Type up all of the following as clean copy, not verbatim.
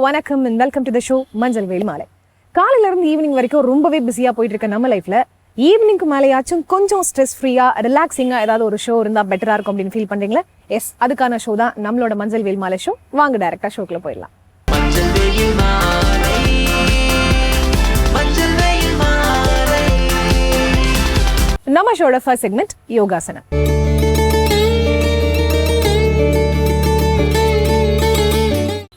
வணக்கம் and welcome to the show மஞ்சள் வேல் மாலை. காலையில இருந்து ஈவினிங் வரைக்கும் ரொம்பவே பிஸியா போயிட்டு இருக்க நம்ம லைஃப்ல ஈவினிங்க்கு மேலேயாச்சும் கொஞ்சம் ஸ்ட்ரெஸ் ஃப்ரீயா ரிலாக்ஸிங்கா ஏதாவது ஒரு ஷோ இருந்தா பெட்டரா இருக்கும் அப்படின்னு ஃபீல் பண்றீங்களா? எஸ், அதுக்கான ஷோ தான் நம்மளோட மஞ்சள் வேல் மாலை ஷோ. வாங்க டைரக்டா ஷோக்குள்ள போயிடலாம். நம்ம ஷோட ஃபர்ஸ்ட் செக்மெண்ட் யோகாசனம்.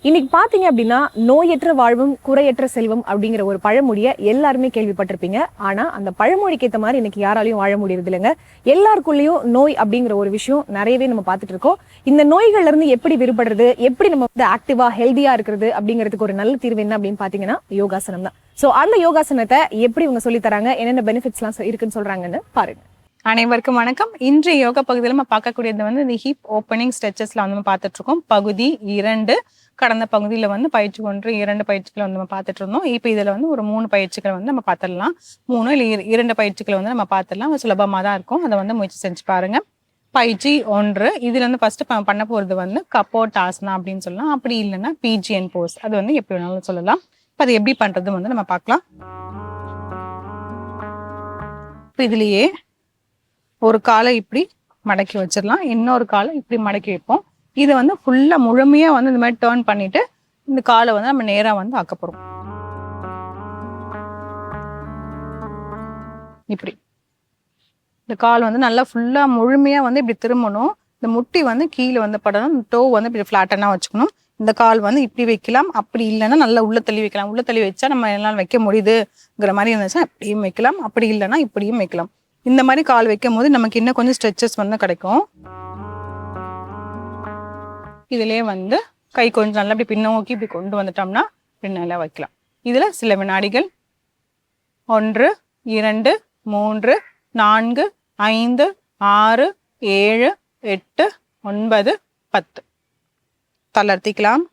இன்னைக்கு பாத்தீங்க அப்படின்னா நோயற்ற வாழ்வும் குறையற்ற செல்வம் அப்படிங்கிற ஒரு பழமொழியை எல்லாருமே கேள்விப்பட்டிருப்பீங்க. ஆனா அந்த பழமொழிக்கு ஏற்ற மாதிரி இன்னைக்கு யாராலையும் வாழ முடியறது இல்லைங்க. எல்லாருக்குள்ளேயும் நோய் அப்படிங்கிற ஒரு விஷயம் நிறையவே நம்ம பார்த்துட்டு இருக்கோம். இந்த நோய்கள்ல இருந்து எப்படி விடுபடுறது, எப்படி நம்ம வந்து ஆக்டிவா ஹெல்தியா இருக்கிறது அப்படிங்கிறதுக்கு ஒரு நல்ல தீர்வு என்ன அப்படின்னு பாத்தீங்கன்னா யோகாசனம் தான். சோ அந்த யோகாசனத்தை எப்படி இவங்க சொல்லி தராங்க, என்னென்ன பெனிஃபிட்ஸ் எல்லாம் இருக்குன்னு சொல்றாங்கன்னு பாருங்க. அனைவருக்கும் வணக்கம். இன்றைய யோகா பகுதியில் நம்ம பார்க்கக்கூடியது வந்து இந்த ஹிப் ஓப்பனிங் ஸ்ட்ரெச்சஸ்ல வந்து நம்ம பார்த்துட்டு இருக்கோம். பகுதி 2 கடந்த பகுதியில் வந்து பயிற்சி 1, 2 பயிற்சிகளை வந்து நம்ம பார்த்துட்டு இருந்தோம். இப்போ இதில் வந்து ஒரு 3 பயிற்சிகளை வந்து நம்ம பார்த்துடலாம். 3 இல்லை 2 பயிற்சிகளை வந்து நம்ம பார்த்துடலாம். சுலபமாக தான் இருக்கும். அதை வந்து முயற்சி செஞ்சு பாருங்க. பயிற்சி 1 இதுல வந்து ஃபர்ஸ்ட் பண்ண போறது வந்து கப்போட் ஆசனா அப்படின்னு சொல்லலாம். அப்படி இல்லைன்னா பிஜிஎன் போஸ், அது வந்து எப்படி வேணாலும் சொல்லலாம். இப்போ அது எப்படி பண்றது வந்து நம்ம பார்க்கலாம். இப்போ இதுலயே ஒரு காலை இப்படி மடக்கி வச்சிடலாம், இன்னொரு காலை இப்படி மடக்கி வைப்போம். இதை வந்து ஃபுல்லா முழுமையா வந்து இந்த மாதிரி டேர்ன் பண்ணிட்டு இந்த காலை வந்து நம்ம நேரா வந்து ஆக்க போறோம். இப்படி இந்த கால் வந்து நல்லா ஃபுல்லா முழுமையா வந்து இப்படி திரும்பணும். இந்த முட்டி வந்து கீழே வந்து படணும். டோ வந்து இப்படி ஃபிளாட்டனா வச்சுக்கணும். இந்த கால் வந்து இப்படி வைக்கலாம், அப்படி இல்லைன்னா நல்லா உள்ள தள்ளி வைக்கலாம். உள்ள தள்ளி வச்சா நம்ம எல்லாம் வைக்க முடியுதுங்கிற மாதிரி இருந்துச்சுன்னா அப்படியும் வைக்கலாம், அப்படி இல்லைன்னா இப்படியும் வைக்கலாம். இந்த மாதிரி கால் வைக்கும் போது நமக்கு இன்னும் கொஞ்சம் ஸ்ட்ரெச்சஸ் வந்து கிடைக்கும். இதுலயே வந்து கை கொஞ்சம் நல்லா இப்படி பின்னோக்கி இப்படி கொண்டு வந்துட்டோம்னா இப்படி நல்லா வைக்கலாம். இதுல சில வினாடிகள் 1, 2, 3, 4, 5, 6, 7, 8, 9, 10 தளர்த்திக்கலாம்.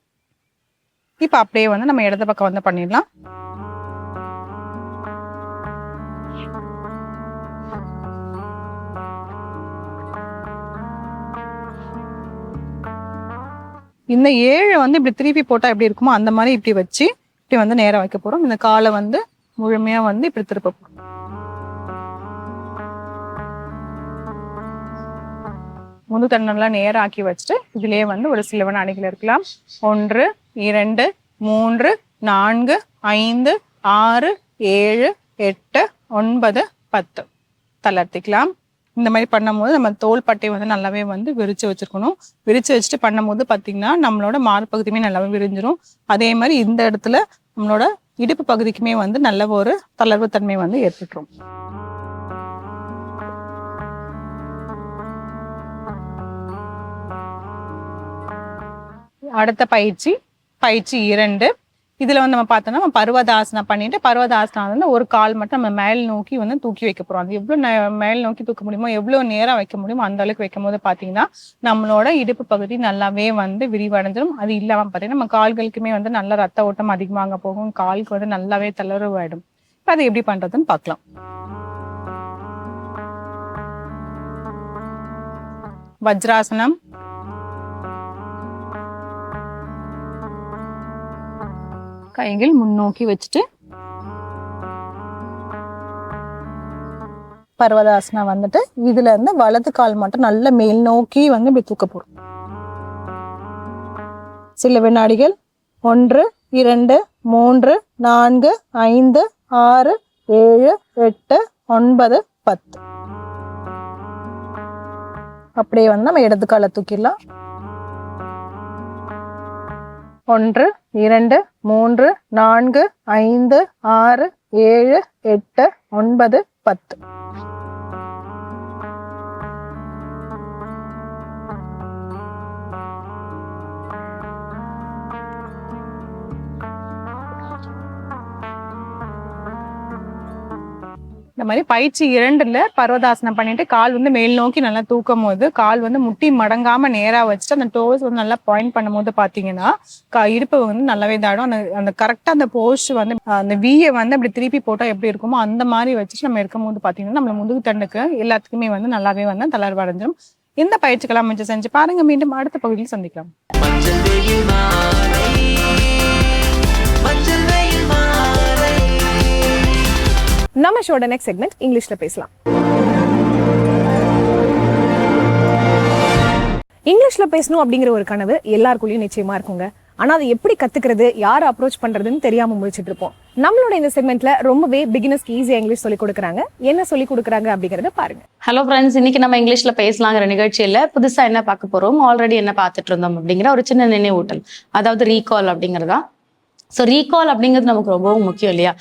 இப்ப அப்படியே வந்து நம்ம இடது பக்கம் வந்து பண்ணிடலாம். இந்த 7 வந்து இப்படி திருப்பி போட்டா எப்படி இருக்குமோ அந்த மாதிரி இப்படி வச்சு இப்படி வந்து நேரம் வைக்க போறோம். இந்த காலை வந்து முழுமையா வந்து இப்படி திருப்ப போறோம். முது தன்னெல்லாம் நேரம் ஆக்கி வச்சுட்டு இதுலயே வந்து ஒரு சில வினாடிகள் இருக்கலாம். 1, 2, 3, 4, 5, 6, 7, 8, 9, 10 தளர்த்திக்கலாம். இந்த மாதிரி பண்ணும்போது நம்ம தோல் பட்டை வந்து நல்லாவே வந்து விரிச்சு வச்சிருக்கணும். விரிச்சு வச்சுட்டு பண்ணும்போது பார்த்தீங்கன்னா நம்மளோட மார்பகுதியுமே நல்லாவே விரிஞ்சிடும். அதே மாதிரி இந்த இடத்துல நம்மளோட இடுப்பு பகுதிக்குமே வந்து நல்ல ஒரு தளர்வு தன்மை வந்து ஏற்பட்டுரும். அடுத்த பயிற்சி 2 இதுல வந்து நம்ம பார்த்தோம்னா நம்ம பர்வதாசனா பண்ணிட்டு பர்வதாசனா வந்து ஒரு கால் மட்டும் நம்ம மேல் நோக்கி வந்து தூக்கி வைக்க போறோம். அது எவ்வளவு மேல் நோக்கி தூக்க முடியுமோ, எவ்வளவு நேரம் வைக்க முடியுமோ அந்த அளவுக்கு வைக்கும் போது பாத்தீங்கன்னா நம்மளோட இடுப்பு பகுதி நல்லாவே வந்து விரிவடைஞ்சிடும். அது இல்லாம பாத்தீங்கன்னா நம்ம கால்களுக்குமே வந்து நல்ல ரத்த ஓட்டம் அதிகமாக போகும். காலுக்கு வந்து நல்லாவே தளர்வாயிடும். இப்ப அது எப்படி பண்றதுன்னு பார்க்கலாம். வஜ்ராசனம், கைகள் முன்னோக்கி வச்சுட்டு பர்வதாசனா வந்துட்டு இதுல இருந்து வலது கால் மட்டும் நல்ல மேல் நோக்கி வந்து இப்படி தூக்க போறோம். சில வினாடிகள் 1, 2, 3, 4, 5, 6, 7, 8, 9, 10 அப்படியே வந்து நம்ம இடது காலை தூக்கிடலாம். 1, 2, 3, 4, 5, 6, 7, 8, 9, 10 இந்த மாதிரி பயிற்சி 2ல பர்வதாசனம் பண்ணிட்டு கால் வந்து மேல் நோக்கி நல்லா தூக்கும் போது கால் வந்து முட்டி மடங்காம நேரா வச்சுட்டு அந்த டோஸ் வந்து நல்லா பாயிண்ட் பண்ணும் போது பாத்தீங்கன்னா இடுப்பு வந்து நல்லாவே இதாடும். அந்த கரெக்டா அந்த போஸ்ட் வந்து அந்த வியை வந்து அப்படி திருப்பி போட்டா எப்படி இருக்குமோ அந்த மாதிரி வச்சுட்டு நம்ம இருக்கும் போது பாத்தீங்கன்னா நம்ம முதுகு தண்டுக்கு எல்லாத்துக்குமே வந்து நல்லாவே வந்து தளர்வு அடைஞ்சிடும். இந்த பயிற்சிகளாம் செஞ்சு பாருங்க. மீண்டும் அடுத்த பகுதியில் சந்திக்கலாம். நம்ம ஷோட நெக்ஸ்ட் செக்மெண்ட் இங்கிலீஷ்ல பேசலாம். இங்கிலீஷ்ல பேசணும் அப்படிங்கிற ஒரு கனவு எல்லாருக்குள்ளயும் நிச்சயமா இருக்குங்க. ஆனா அதை எப்படி கத்துக்கிறது, யாரை அப்ரோச் பண்றதுன்னு தெரியாம முடிச்சிட்டு இருப்போம். நம்மளோட இந்த செக்மெண்ட்ல ரொம்பவே பிகினர்ஸ்க்கு ஈஸியா இங்கிலீஷ் சொல்லி கொடுக்குறாங்க. என்ன சொல்லி கொடுக்குறாங்க அப்படிங்கறத பாருங்க. ஹலோ ஃப்ரெண்ட்ஸ், இன்னைக்கு நம்ம இங்கிலீஷ்ல பேசலாங்கிற நிகழ்ச்சியில புதுசா என்ன பார்க்க போறோம், ஆல்ரெடி என்ன பார்த்துட்டு இருந்தோம் அப்படிங்கிற ஒரு சின்ன நினைவூட்டல், அதாவது ரீகால் அப்படிங்கிறதா. ஸோ ரீகால் அப்படிங்கிறது நமக்கு ரொம்பவும் முக்கியம் இல்லையா?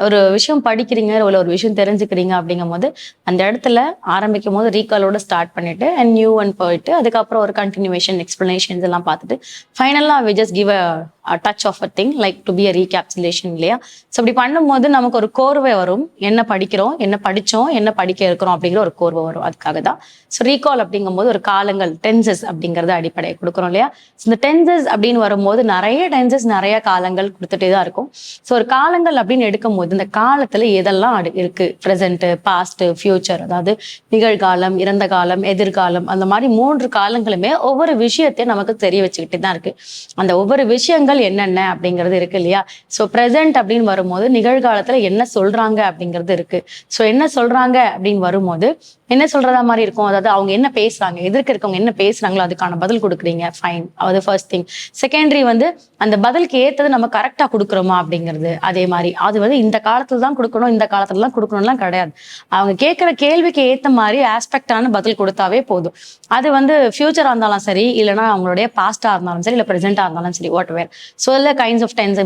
ஒரு விஷயம் படிக்கிறீங்க, இல்லை ஒரு விஷயம் தெரிஞ்சுக்கிறீங்க அப்படிங்கும் போது அந்த இடத்துல ஆரம்பிக்கும் போது ரீகாலோட ஸ்டார்ட் பண்ணிட்டு அண்ட் நியூ ஒன் போயிட்டு அதுக்கப்புறம் ஒரு கண்டினியூவேஷன் எக்ஸ்பிளனேஷன்ஸ் எல்லாம் பார்த்துட்டு ஃபைனலாக we just give a touch of a thing like to be a recapsulation இல்லையா? ஸோ இப்படி பண்ணும்போது நமக்கு ஒரு கோர்வை வரும், என்ன படிக்கிறோம், என்ன படித்தோம், என்ன படிக்க இருக்கிறோம் அப்படிங்கிற ஒரு கோர்வை வரும். அதுக்காக தான் ஸோ ரீகால் அப்படிங்கும்போது ஒரு காலங்கள், டென்சஸ் அப்படிங்கிறத அடிப்படையை கொடுக்குறோம் இல்லையா? ஸோ இந்த டென்சஸ் அப்படின்னு வரும்போது நிறைய டென்சஸ், நிறைய காலங்கள் கொடுத்துட்டே தான் இருக்கும். ஸோ ஒரு காலங்கள் அப்படின்னு எடுக்கும் போது இந்த காலத்துல எதெல்லாம் இருக்கு, ப்ரெசென்ட், பாஸ்ட், ஃபியூச்சர், அதாவது நிகழ்காலம், இறந்த காலம், எதிர்காலம், அந்த மாதிரி 3 காலங்களுமே ஒவ்வொரு விஷயத்தையும் நமக்கு தெரிய வச்சுக்கிட்டே தான் இருக்கு. அந்த ஒவ்வொரு விஷயங்கள் என்னென்ன அப்படிங்கிறது இருக்கு இல்லையா? ஸோ ப்ரெசென்ட் அப்படின்னு வரும்போது நிகழ்காலத்துல என்ன சொல்றாங்க அப்படிங்கிறது இருக்கு. ஸோ என்ன சொல்றாங்க அப்படின்னு வரும்போது என்ன சொல்றதா மாதிரி இருக்கும், அதாவது அவங்க என்ன பேசுறாங்க, எதிர்க்க இருக்கவங்க என்ன பேசுறாங்களோ அதுக்கான பதில் கொடுக்குறீங்க, ஃபைன், அது ஃபர்ஸ்ட் திங். செகண்டரி வந்து அந்த பதிலுக்கு ஏற்றது நம்ம கரெக்டா கொடுக்குறோமா அப்படிங்கிறது. அதே மாதிரி அது வந்து இந்த காலத்துல தான் கொடுக்கணும், இந்த காலத்துல தான் கொடுக்கணும்லாம் கிடையாது. அவங்க கேட்குற கேள்விக்கு ஏற்ற மாதிரி ஆஸ்பெக்டான பதில் கொடுத்தாவே போதும். அது வந்து ஃபியூச்சரா இருந்தாலும் சரி, இல்லைன்னா அவங்களுடைய பாஸ்டா இருந்தாலும் சரி, இல்லை ப்ரெசென்டா இருந்தாலும் சரி, வாட் எவர். ஸோ இல்லை கைண்ட்ஸ் ஆஃப் டென்ஸ்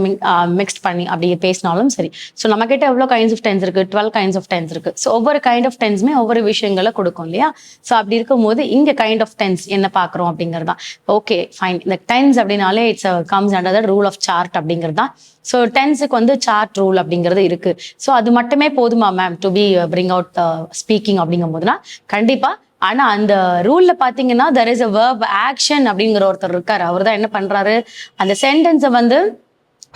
மிக்ஸ்ட் பண்ணி அப்படி பேசினாலும் சரி. ஸோ நம்ம கிட்ட எவ்வளோ கைண்ட்ஸ் ஆஃப் டென்ஸ் இருக்கு, 12 கைண்ட்ஸ் ஆஃப் டென்ஸ் இருக்கு. ஸோ ஒவ்வொரு கைண்ட் ஆஃப் டென்ஸுமே ஒவ்வொரு விஷயங்களை கொடுக்கும் இல்லையா? ஸோ அப்படி இருக்கும்போது இங்க கைண்ட் ஆஃப் டென்ஸ் என்ன பார்க்குறோம் அப்படிங்கிறது தான். ஓகே ஃபைன், இந்த டென்ஸ் அப்படின்னாலே it's comes under the rule of chart அப்படிங்கிறது தான். ஸோ டென்ஸுக்கு வந்து சார்ட் ரூல் அப்படிங்கிறது இருக்கு. ஸோ அது மட்டுமே போதுமா ma'am to be bring out speaking அப்படிங்கும் போதுனா கண்டிப்பா. ஆனா அந்த ரூல்ல பாத்தீங்கன்னா there is a verb action அப்படிங்கிற ஒருத்தர் இருக்காரு. அவர் தான் என்ன பண்றாரு, அந்த சென்டென்ஸை வந்து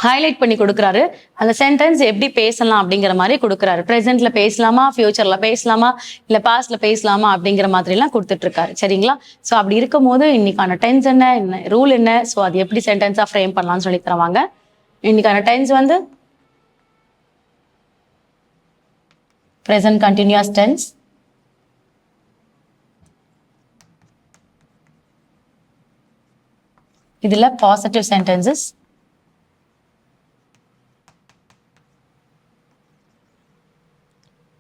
ஹைலைட் பண்ணி கொடுக்குறாரு. அந்த சென்டென்ஸ் எப்படி பேசலாம் அப்படிங்கிற மாதிரி கொடுக்குறாரு. ப்ரெசென்ட்ல பேசலாமா, ஃபியூச்சர்ல பேசலாமா, இல்லை பாஸ்ட்ல பேசலாமா அப்படிங்கிற மாதிரிலாம் கொடுத்துட்டு இருக்காரு. சரிங்களா? ஸோ அப்படி இருக்கும் போது இன்னைக்கான டென்ஸ் என்ன, ரூல் என்ன, ஸோ அது எப்படி சென்டென்ஸா ஃப்ரேம் பண்ணலாம்னு சொல்லி தருவாங்க. இன்னைக்கான டென்ஸ் வந்து ப்ரெசென்ட் கண்டினியூஸ் டென்ஸ். இதுல positive sentences,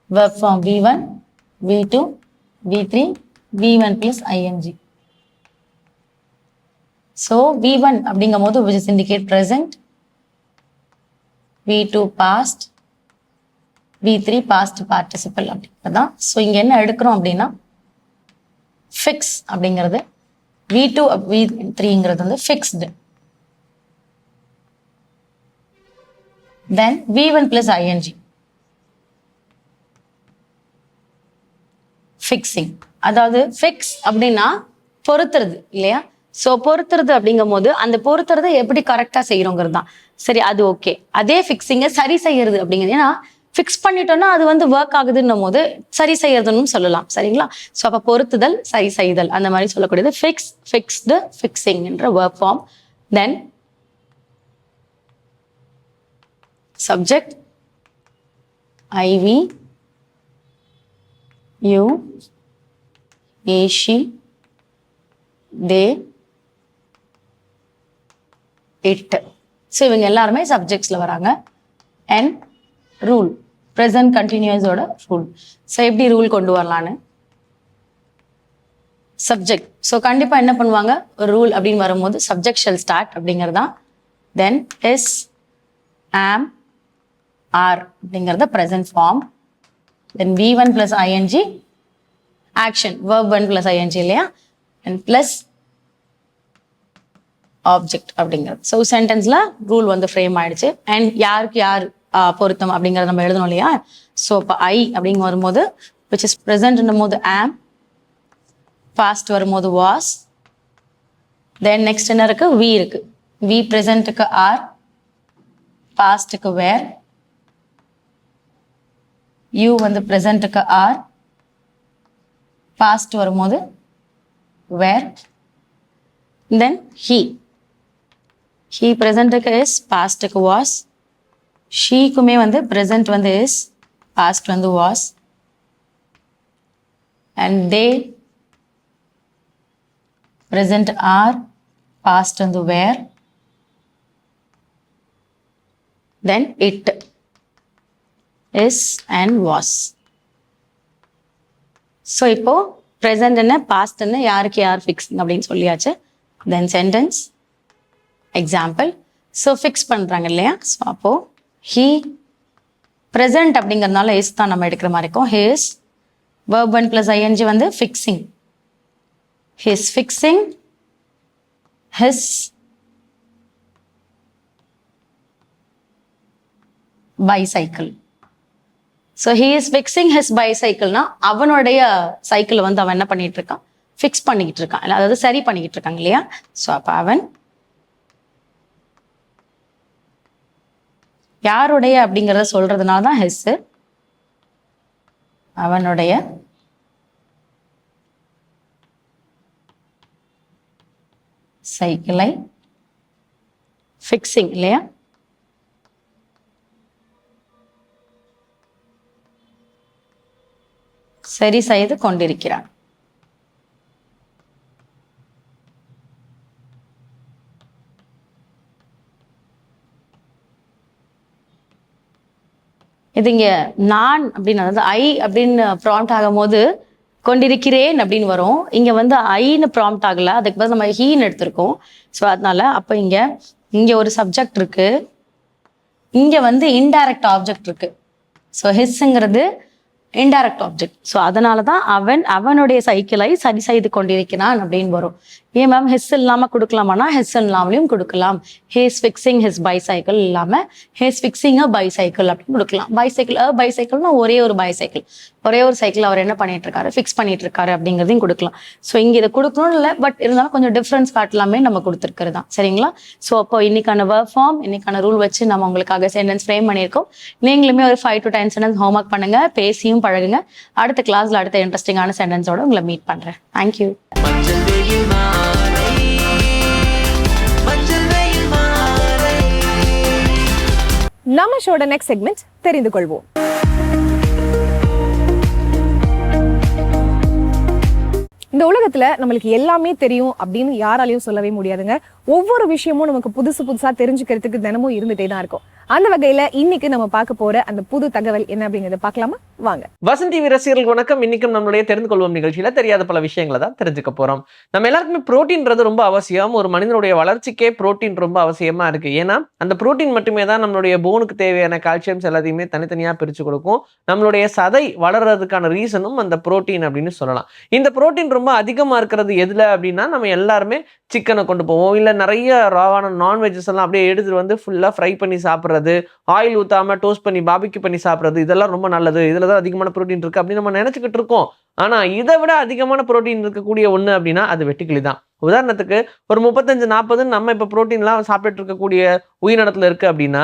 verb form V1, V2, V3, V1 plus ing. So V1 அப்படிங்கும் போது which is indicate present, V2 past, V3 past participle அப்படிங்கிறதான். ஸோ இங்க என்ன எடுக்கிறோம் அப்படின்னா ஃபிக்ஸ் அப்படிங்கிறது, V2 V3ங்கிறது வந்து ஃபிக்ஸ்டு. தென் V1 plus ing, ஃபிக்ஸிங். அதாவது ஃபிக்ஸ் அப்படின்னா பொறுத்துறது இல்லையா? ஸோ பொறுத்துறது அப்படிங்கும் போது அந்த பொறுத்துறதை எப்படி கரெக்டாக செய்யறோங்கிறது தான். சரி, அது ஓகே. அதே ஃபிக்ஸிங்கை சரி செய்யறது அப்படிங்கிறது, ஏன்னா ஃபிக்ஸ் பண்ணிட்டோம்னா அது வந்து ஒர்க் ஆகுதுன்னும் போது சரி செய்யறதுன்னு சொல்லலாம். சரிங்களா? ஸோ அப்போ பொறுத்துதல், சரி செய்தல், அந்த மாதிரி சொல்லக்கூடியது ஃபிக்ஸ், ஃபிக்ஸ்டு, ஃபிக்ஸிங் என்ற verb form. Then subject IV, you, he, she, they, it. So இவங்க எல்லாருமே சப்ஜெக்ட்ஸ்ல வராங்க. அண்ட் ரூல், ப்ரெசன்ட் கண்டினியூஸோட ரூல். ஸோ எப்படி ரூல் கொண்டு வரலான்னு சப்ஜெக்ட். ஸோ கண்டிப்பா என்ன பண்ணுவாங்க, ஒரு ரூல் அப்படின்னு வரும்போது சப்ஜெக்ட் ஷெல் ஸ்டார்ட் அப்படிங்கிறதான். தென் இஸ், ஆம், ஆர் அப்படிங்கிறத present form. then V1 plus ing, action, verb 1 plus ing இல்லையா? and plus object அப்படிங்கிறது. ஸோ சென்டென்ஸ்ல ரூல் வந்து ஃப்ரேம் ஆயிடுச்சு. அண்ட் யாருக்கு யார் பொருத்தம் அப்படிங்கிறத நம்ம எழுதணும் இல்லையா? ஸோ இப்போ I அப்படிங்க வரும்போது which is present போது am, past வரும்போது was, then next என்ன இருக்கு, V இருக்கு. V presentக்கு are, pastக்கு were, you வந்து ப்ரெசென்ட்டுக்கு ஆர், பாஸ்ட் வரும்போது வேர், தென் he ப்ரெசென்ட்டுக்கு இஸ், பாஸ்ட்டுக்கு வாஸ், ஷீக்குமே வந்து ப்ரெசென்ட் வந்து இஸ், past வந்து was, and they, present are, past வந்து were, then it is and was. So இப்போ ப்ரெசன்ட் என்ன பாஸ்ட் என்ன யாருக்கு யார் ஃபிக்ஸிங் அப்படின்னு சொல்லியாச்சு. தென் சென்டென்ஸ் எக்ஸாம்பிள். ஸோ ஃபிக்ஸ் பண்ணுறாங்க இல்லையா. ஸோ அப்போது ஹீ ப்ரெசன்ட் அப்படிங்கிறதுனால இஸ் தான் நம்ம எடுக்கிற மாதிரி இருக்கும். ஹிஸ் verb 1 + ing வந்து fixing. His fixing his bicycle. So he is fixing his பைசைக்கிள்னா அவனுடைய சைக்கிளை வந்து அவன் என்ன பண்ணிட்டு இருக்கான், ஃபிக்ஸ் பண்ணிக்கிட்டு இருக்கான், இல்லை அதாவது சரி பண்ணிக்கிட்டு இருக்காங்க இல்லையா. ஸோ அப்போ அவன் யாருடைய அப்படிங்கிறத சொல்றதுனால தான் ஹிஸ், அவனுடைய சைக்கிளை ஃபிக்ஸிங் இல்லையா. சரி செய்து கொண்டிருக்கிறான். இது இங்க நான் அப்படின்னு அதாவது ஐ அப்படின்னு ப்ராம்ப்ட் ஆகும் போது கொண்டிருக்கிறேன் அப்படின்னு வரும். இங்க வந்து ஐன்னு ப்ராம்ப்ட் ஆகல, அதுக்கு பதில் நம்ம ஹீன்னு எடுத்திருக்கோம். ஸோ அதனால அப்போ இங்க ஒரு சப்ஜெக்ட் இருக்கு, இங்க வந்து இன்டைரக்ட் ஆப்ஜெக்ட் இருக்கு. ஸோ ஹிஸ்ங்கிறது இன்டைரக்ட் ஆப்ஜெக்ட். ஸோ அதனால தான் அவனுடைய சைக்கிளை சரி செய்து கொண்டிருக்கிறான் அப்படின்னு வரும். ஏன் மேம் ஹிஸ் இல்லாமல் கொடுக்கலாமானா ஹிஸ் இல்லாமலையும் கொடுக்கலாம். ஹேஸ் ஃபிக்ஸிங் ஹிஸ் பைசைக்கிள் இல்லாமல் ஹேஸ் ஃபிக்ஸிங் அ பைசைக்கிள் அப்படின்னு கொடுக்கலாம். பைசைக்கிள்னா ஒரே ஒரு பைசைக்கிள், ஒரே ஒரு சைக்கிள் அவர் என்ன பண்ணிட்டு இருக்காரு, ஃபிக்ஸ் பண்ணிட்டு இருக்காரு அப்படிங்கிறதையும் கொடுக்கலாம். ஸோ இங்கே இதை கொடுக்கணும்னு இல்லை, பட் இருந்தாலும் கொஞ்சம் டிஃப்ரென்ஸ் காட்டலாமே நம்ம கொடுத்துருக்கிறது தான். சரிங்களா. ஸோ அப்போ இன்னைக்கான வேர்ப் ஃபார்ம், இன்னைக்கான ரூல் வச்சு நம்ம உங்களுக்காக சென்டென்ஸ் ஃப்ரேம் பண்ணியிருக்கோம். நீங்களுமே ஒரு 5 to 10 சென்டென்ஸ் ஹோம்ஒர்க் பண்ணுங்க, பேசியும் பழகுங்க. அடுத்த கிளாஸ்ல அடுத்த இன்ட்ரெஸ்டிங்கான சென்டென்ஸோட உங்களை மீட் பண்றேன். தேங்க்யூ. நம்ம ஷோட நெக்ஸ்ட் செக்மெண்ட் தெரிந்து கொள்வோம். இந்த உலகத்துல நம்மளுக்கு எல்லாமே தெரியும் அப்படின்னு யாராலையும் சொல்லவே முடியாதுங்க. ஒவ்வொரு விஷயமும் நமக்கு புதுசு புதுசா தெரிஞ்சுக்கிறதுக்கு தினமும் இருந்துட்டே தான் இருக்கும். அந்த வகையில இன்னைக்கு நம்ம பார்க்க போற அந்த புது தகவல் என்ன அப்படிங்கறத பார்க்கலாமா? வாங்க. வசந்த் டிவி ரசிகர்களுக்கு வணக்கம். இன்னைக்கும் நம்மளுடைய தெரிந்து கொள்வோம் நிகழ்ச்சியில தெரியாத பல விஷயங்களை தான் தெரிஞ்சுக்க போறோம். நம்ம எல்லாருக்குமே புரோட்டீன்றது ரொம்ப அவசியம். ஒரு மனிதனுடைய வளர்ச்சிக்கே புரோட்டீன் ரொம்ப அவசியமா இருக்கு. ஏன்னா அந்த புரோட்டீன் மட்டுமே தான் நம்மளுடைய போனுக்கு தேவையான கால்சியம்ஸ் எல்லாத்தையுமே தனித்தனியா பிரிச்சு கொடுக்கும். நம்மளுடைய சதை வளர்றதுக்கான ரீசனும் அந்த புரோட்டீன் அப்படின்னு சொல்லலாம். இந்த புரோட்டீன் ரொம்ப அதிகமா இருக்கிறது எதுல அப்படின்னா, நம்ம எல்லாருமே சிக்கனை கொண்டு போவோம், இல்ல நிறைய ராவான நான்வெஜ்ஜஸ் எல்லாம் அப்படியே எடுத்துட்டு வந்து ஃபுல்லா ஃப்ரை பண்ணி சாப்பிட்றது, ஆயில் ஊத்தாம டோஸ்ட் பண்ணி பாபிக்கு பண்ணி சாப்பிட்றது, இதெல்லாம் ரொம்ப நல்லது, இதுலதான் அதிகமான புரோட்டீன் இருக்கு அப்படின்னு நம்ம நினைச்சுக்கிட்டு இருக்கோம். ஆனா இதை விட அதிகமான புரோட்டீன் இருக்கக்கூடிய ஒண்ணு அப்படின்னா அது வெட்டுக்கிளி தான். உதாரணத்துக்கு ஒரு 35-40 நம்ம இப்ப புரோட்டீன்லாம் சாப்பிட்டு இருக்கக்கூடிய உயிரினத்துல இருக்கு அப்படின்னா,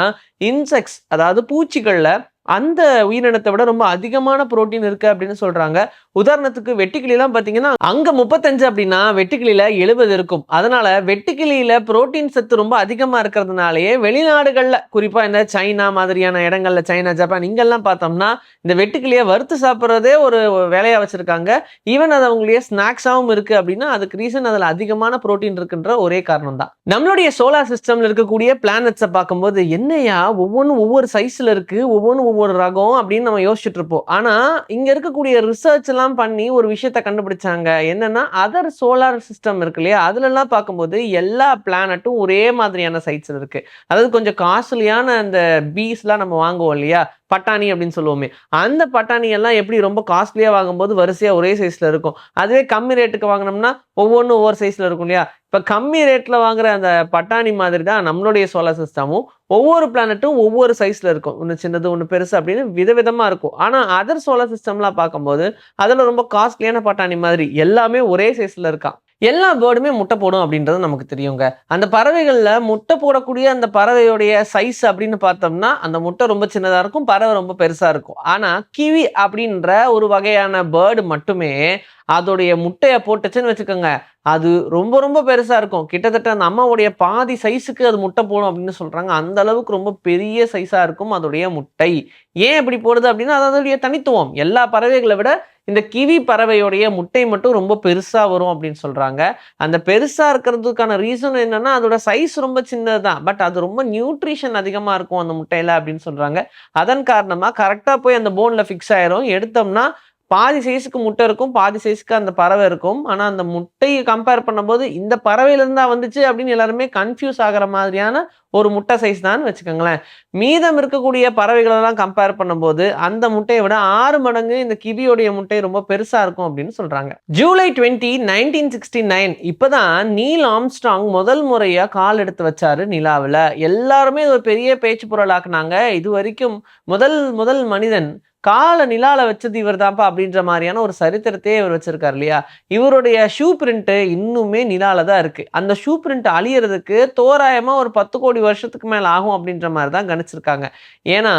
இன்செக்ட்ஸ் அதாவது பூச்சிகள்ல அந்த உயிரினத்தை விட ரொம்ப அதிகமான புரோட்டீன் இருக்கு அப்படின்னு சொல்றாங்க. உதாரணத்துக்கு வெட்டுக்கிளிலாம் பாத்தீங்கன்னா அங்க 35 அப்படின்னா வெட்டுக்கிளியில 70 இருக்கும். அதனால வெட்டுக்கிளியில புரோட்டீன் சத்து ரொம்ப அதிகமா இருக்கிறதுனாலயே வெளிநாடுகள்ல, குறிப்பா இந்த சைனா மாதிரியான இடங்கள்ல, சைனா, ஜப்பான் இங்கெல்லாம் பார்த்தோம்னா இந்த வெட்டுக்கிளியை வறுத்து சாப்பிட்றதே ஒரு வேலையா வச்சிருக்காங்க. ஈவன் அது அவங்களுடைய ஸ்நாக்ஸாவும் இருக்கு அப்படின்னா அதுக்கு ரீசன் அதுல அதிகமான புரோட்டீன் இருக்குன்ற ஒரே காரணம் தான். நம்மளுடைய சோலார் சிஸ்டம்ல இருக்கக்கூடிய பிளானட்ஸை பார்க்கும்போது என்னையா ஒவ்வொன்றும் ஒவ்வொரு சைஸ்ல இருக்கு, ஒவ்வொன்றும் ஒவ்வொரு ரகம் அப்படின்னு நம்ம யோசிச்சுட்டு இருப்போம். ஆனா இங்க இருக்கக்கூடிய ரிசர்ச் எல்லாம் பண்ணி ஒரு விஷயத்த கண்டுபிடிச்சாங்க. என்னன்னா அதர் சோலார் சிஸ்டம் இருக்கு இல்லையா, அதுல எல்லாம் பார்க்கும்போது எல்லா பிளானட்டும் ஒரே மாதிரியான சைஸ்ல இருக்கு. அதாவது கொஞ்சம் காஸ்ட்லியான அந்த பீஸ் எல்லாம் நம்ம வாங்குவோம் இல்லையா, பட்டாணி அப்படின்னு சொல்லுவோமே, அந்த பட்டாணி எல்லாம் எப்படி ரொம்ப காஸ்ட்லியா வாங்கும்போது வரிசையா ஒரே சைஸ்ல இருக்கும். அதுவே கம்மி ரேட்டுக்கு வாங்கினோம்னா ஒவ்வொன்றும் ஒவ்வொரு சைஸ்ல இருக்கும் இல்லையா. இப்ப கம்மி ரேட்ல வாங்குற அந்த பட்டாணி மாதிரி தான் நம்மளுடைய சோலார் சிஸ்டமும். ஒவ்வொரு பிளானட்டும் ஒவ்வொரு சைஸ்ல இருக்கும், ஒன்று சின்னது ஒன்று பெருசு அப்படின்னு விதவிதமா இருக்கும். ஆனா அதர் சோலார் சிஸ்டம்லாம் பார்க்கும்போது அதுல ரொம்ப காஸ்ட்லியான பட்டாணி மாதிரி எல்லாமே ஒரே சைஸ்ல இருக்கான். எல்லா பேர்டுமே முட்டை போடும் அப்படின்றது நமக்கு தெரியுங்க. அந்த பறவைகள்ல முட்டை போடக்கூடிய அந்த பறவையுடைய சைஸ் அப்படின்னு பார்த்தோம்னா அந்த முட்டை ரொம்ப சின்னதா இருக்கும், பறவை ரொம்ப பெருசா இருக்கும். ஆனா கிவி அப்படின்ற ஒரு வகையான பேர்டு மட்டுமே அதோடைய முட்டையை போட்டுச்சுன்னு வச்சுக்கோங்க, அது ரொம்ப ரொம்ப பெருசா இருக்கும். கிட்டத்தட்ட அந்த அம்மாவுடைய பாதி சைஸுக்கு அது முட்டை போடும் அப்படின்னு சொல்றாங்க. அந்த அளவுக்கு ரொம்ப பெரிய சைஸா இருக்கும் அதோடைய முட்டை. ஏன் இப்படி போடுது அப்படின்னா அதோடைய தனித்துவம். எல்லா பறவைகளை விட இந்த கிவி பறவையோடைய முட்டை மட்டும் ரொம்ப பெருசா வரும் அப்படின்னு சொல்றாங்க. அந்த பெருசா இருக்கிறதுக்கான ரீசன் என்னன்னா அதோட சைஸ் ரொம்ப சின்னதுதான், பட் அது ரொம்ப நியூட்ரிஷன் அதிகமா இருக்கும் அந்த முட்டையில அப்படின்னு சொல்றாங்க. அதன் காரணமா கரெக்டா போய் அந்த போன்ல ஃபிக்ஸ் ஆயிரும். எடுத்தோம்னா பாதி சைஸுக்கு முட்டை இருக்கும், பாதி சைஸுக்கு அந்த பறவை இருக்கும். ஆனா அந்த முட்டையை கம்பேர் பண்ணும்போது இந்த பறவையில இருந்தா வந்துச்சு அப்படின்னு எல்லாருமே கன்ஃபியூஸ் ஆகிற மாதிரியான ஒரு முட்டை சைஸ் தான் வச்சுக்கோங்களேன். மீதம் இருக்கக்கூடிய பறவைகளெல்லாம் கம்பேர் பண்ணும்போது அந்த முட்டையை விட 6 மடங்கு இந்த கிவியோடைய முட்டை ரொம்ப பெருசா இருக்கும் அப்படின்னு சொல்றாங்க. ஜூலை 20, 1969 இப்பதான் நீல் ஆம்ஸ்ட்ராங் முதல் முறையா கால் எடுத்து வச்சாரு நிலாவுல. எல்லாருமே ஒரு பெரிய பேச்சு பொருளாக்குனாங்க. இது வரைக்கும் முதல் மனிதன் காலை நிலால வச்சது இவர் தான்ப்பா அப்படின்ற மாதிரியான ஒரு சரித்திரத்தையே இவர் வச்சிருக்காரு இல்லையா. இவருடைய ஷூ பிரிண்ட் இன்னுமே நிலால தான் இருக்கு. அந்த ஷூ பிரிண்ட் அழியறதுக்கு தோராயமா ஒரு 10 கோடி வருஷத்துக்கு மேல ஆகும் அப்படின்ற மாதிரி தான் கணிச்சிருக்காங்க. ஏன்னா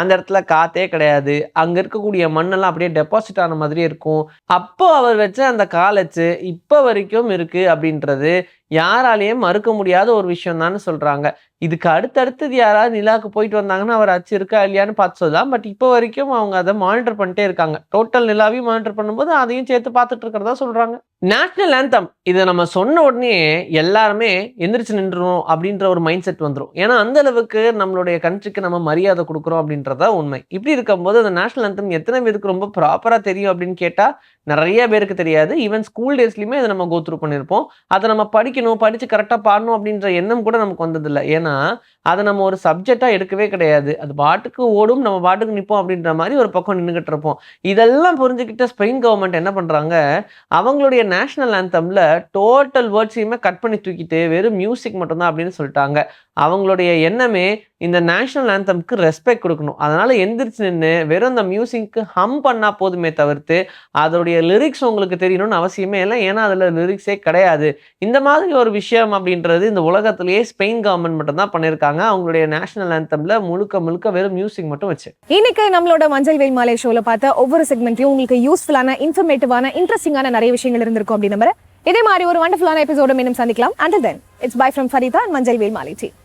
அந்த இடத்துல காத்தே கிடையாது, அங்க இருக்கக்கூடிய மண்ணெல்லாம் அப்படியே டெபாசிட் ஆன மாதிரியே இருக்கும். அப்போ அவர் வச்ச அந்த காலச்சு இப்ப வரைக்கும் இருக்கு அப்படின்றது யாராலையும் மறுக்க முடியாத ஒரு விஷயம் தான் சொல்றாங்க. இதுக்கு அடுத்தடுத்தது யாராவது நிலாவுக்கு போயிட்டு வந்தாங்கன்னா அவர் அச்சு இருக்கா இல்லையான்னு பார்த்து சொல்லலாம். பட் இப்போ வரைக்கும் அவங்க அதை மானிட்டர் பண்ணிட்டே இருக்காங்க. டோட்டல் நிலாவையும் மானிட்டர் பண்ணும்போது அதையும் சேர்த்து பார்த்துட்டு இருக்கிறதா சொல்றாங்க. நேஷனல் ஆந்தம் இதை நம்ம சொன்ன உடனே எல்லாருமே எந்திரிச்சு நின்றுணும் அப்படின்ற ஒரு மைண்ட் செட் வந்துடும். ஏன்னா அந்த அளவுக்கு நம்மளுடைய கண்ட்ரிக்கு நம்ம மரியாதை கொடுக்குறோம் அப்படின்றதா உண்மை. இப்படி இருக்கும்போது அந்த நேஷனல் ஆந்தம் எத்தனை பேருக்கு ரொம்ப ப்ராப்பரா தெரியும் அப்படின்னு கேட்டா நிறைய பேருக்கு தெரியாது. ஈவன் ஸ்கூல் டேஸ்லயுமே அதை நம்ம கோத்ரூ பண்ணியிருப்போம். அதை நம்ம படிச்சு கரெக்டா பாடணும் அப்படின்ற எண்ணம் கூட நமக்கு வந்ததில்லை. ஏன்னா அதை நம்ம ஒரு சப்ஜெக்டா எடுக்கவே கிடையாது. அது பாட்டுக்கு ஓடும், நம்ம பாட்டுக்கு நிற்போம் அப்படின்ற மாதிரி ஒரு பக்கம் நின்றுகிட்டு இருப்போம். இதெல்லாம் புரிஞ்சுக்கிட்ட ஸ்பெயின் கவர்மெண்ட் என்ன பண்றாங்க, அவங்களுடைய நேஷனல் ஆந்தம்ல டோட்டல் வேர்ட்ஸையுமே கட் பண்ணி தூக்கிட்டு வெறும் மியூசிக் மட்டும்தான் அப்படின்னு சொல்லிட்டாங்க. அவங்களுடைய எண்ணமே இந்த நேஷனல் ஆந்தம்க்கு ரெஸ்பெக்ட் கொடுக்கணும். அதனால எந்திரிச்சு நின்று வெறும் அந்த மியூசிக்கு ஹம் பண்ணா போதுமே தவிர்த்து அதோடைய லிரிக்ஸ் உங்களுக்கு தெரியணும்னு அவசியமே இல்லை. ஏன்னா அதுல லிரிக்ஸே கிடையாது. இந்த மாதிரி ஒரு விஷயம் அப்படின்றது இந்த உலகத்திலேயே ஸ்பெயின் கவர்மெண்ட் மட்டும் தான் பண்ணியிருக்காங்க. அவங்களுடைய நேஷனல் ஆந்தம்ல முழுக்க வெறும் மியூசிக் மட்டும் வச்சு. இன்னைக்கு நம்மளோட மஞ்சள் வெயில் மாலை ஷோல பார்த்த ஒவ்வொரு செக்மெண்ட்லயும் உங்களுக்கு யூஸ்ஃபுல்லான, இன்ஃபர்மேட்டிவான, இன்ட்ரெஸ்டிங்கான நிறைய விஷயங்கள் இருந்திருக்கும் அப்படின்னு நம்புறேன். இதே மாதிரி ஒரு வண்டர்ஃபுல்லான எபிசோட மீண்டும் சந்திக்கலாம். Until then, it's bye from Farida and மஞ்சள் வெயில் மாலை டீம்.